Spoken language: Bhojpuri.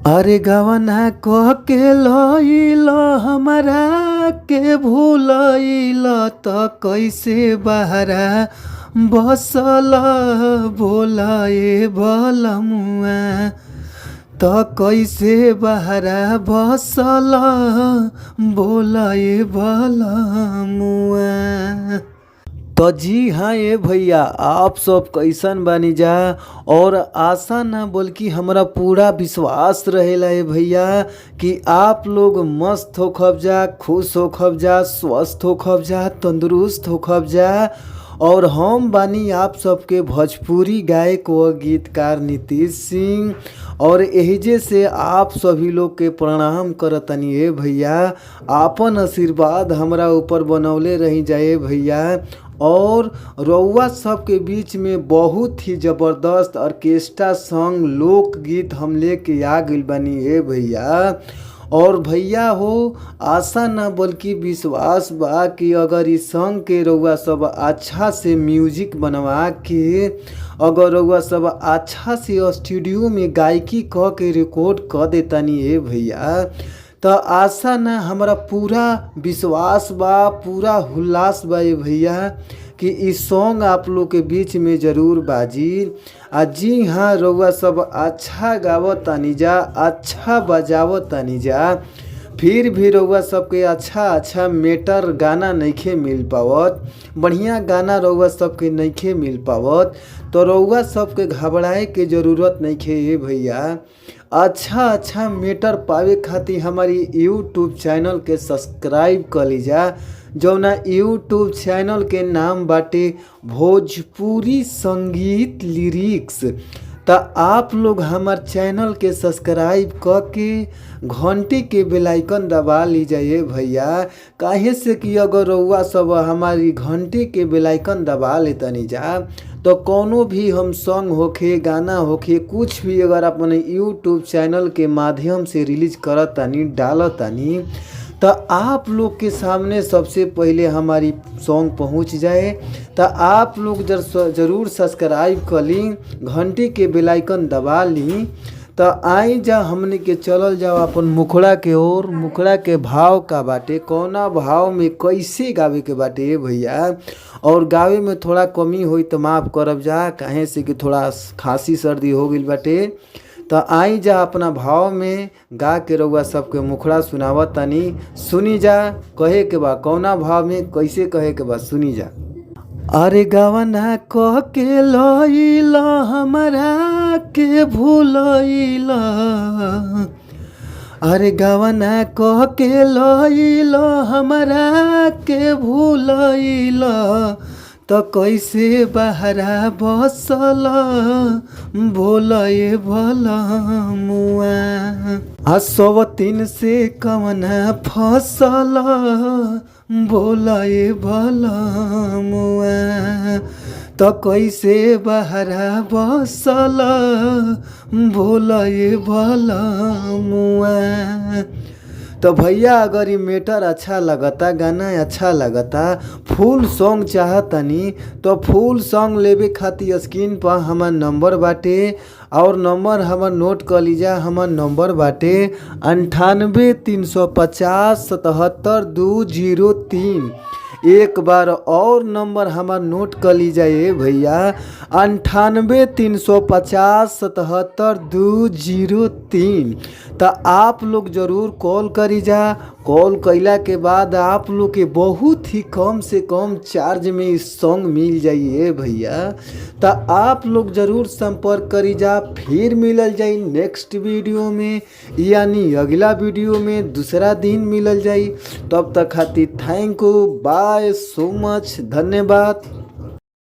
अरे गवना कह के लइल हमरा के भूलइल त कैसे बहरा बसल बोलाए बलमुआ त कैसे बहरा बसल बोलाए बलमुआ। तो जी हाँ ये भैया, आप सब कैसन बानी जा। और आशा ना बल्कि हमारा पूरा विश्वास रहेला ये भैया कि आप लोग मस्त हो खब जा, खुश हो खब जा, स्वस्थ हो खब जा, तंदुरुस्त हो खब जा। और हम बानी आप सबके भोजपुरी गायक व गीतकार नीतीश सिंह। और एहिजे से आप सभी लोग के प्रणाम करतनी ए भैया। आपन आशीर्वाद हमरा ऊपर बनौले रही जाए भैया। और रउआ सब के बीच में बहुत ही ज़बरदस्त ऑर्केस्ट्रा सॉन्ग लोकगीत हम लेके आ गइल बानी ए भैया। और भैया हो, आशा ना बल्कि विश्वास बा कि अगर इस सॉन्ग के रउआ सब अच्छा से म्यूजिक बनवा के अगर रउआ सब अच्छा से स्टूडियो में गायकी कह के रिकॉर्ड कर देतानी ए भैया, तो आशा ना हमारा पूरा विश्वास बा, पूरा हुल्लास बा ये भैया कि इस सॉन्ग आप लोग के बीच में ज़रूर बाजी। जी हाँ, रउआ सब अच्छा गावत तानी जा, अच्छा बजावत तानी जा, फिर भी रउआ सबके अच्छा मेटर गाना नइखे मिल पावत, बढ़िया गाना रउआ सबके नइखे मिल पावत। तो रउआ सबके घबराए के ज़रूरत नइखे ये भैया। अच्छा मेटर पावे खातिर हमारी यूट्यूब चैनल के सब्सक्राइब कर लीजा, जौना यूट्यूब चैनल के नाम बाटे भोजपुरी संगीत लिरिक्स। तो आप लोग हमार चैनल के सब्सक्राइब करके घंटी के बेल आइकन दबा लीजिए भैया। काहे से कि अगर रउआ सब हमारी घंटी के बेल आइकन दबा लेतनी जा तो कोनो भी हम सॉन्ग होखे, गाना होखे, कुछ भी अगर अपने यूट्यूब चैनल के माध्यम से रिलीज करतानी, डालतानी, तो आप लोग के सामने सबसे पहले हमारी सॉन्ग पहुंच जाए। तो आप लोग ज़रूर सब्सक्राइब कर ली, घंटी के बेल आइकन दबा ली। तो आई जा हमने के चलल जाओ अपन मुखड़ा के ओर। मुखड़ा के भाव का बाटे, कौना भाव में कैसे गावे के बाटे भैया। और गावे में थोड़ा कमी हुई तो माफ़ करब जा, काहे से कि थोड़ा खांसी सर्दी हो गई बाटे। तो आई जा अपना भाव में गा के रउआ सबके मुखड़ा सुनावत तनी, सुनी जा कहे के बा कौना भाव में कैसे कहे के बा, सुनी जा। अरे गवना कह के लइल हमरा के भूलइल, अरे गवना कह के लइल हमरा के भूलइल तो कैसे बहरा बसल बोलाए बलमुआ। सवतीन से कवना फसल बोलाए बलमुआ तो कैसे बहरा बसल बोलाए बलमुआ। तो भैया अगर ये मैटर अच्छा लगता, गाना अच्छा लगता, फुल सॉन्ग चाहतनी, तो फुल सॉन्ग लेवे खातिर स्क्रीन पर हमार नंबर बाटे। और नंबर हमार नोट कर लीजा, हमार नंबर बाटे 98 350 77 203। एक बार और नंबर हमार नोट कर लीजिए भैया, 98 350 77 203। तो आप लोग ज़रूर कॉल करी जा। कॉल कैला के बाद आप लोग के बहुत ही कम से कम चार्ज में इस सॉन्ग मिल जाइए भैया। तो आप लोग ज़रूर संपर्क करी जा। फिर मिलल जाई नेक्स्ट वीडियो में, यानी अगला वीडियो में दूसरा दिन मिलल जाई। तब तक खातिर thank you, by so much, धन्यवाद।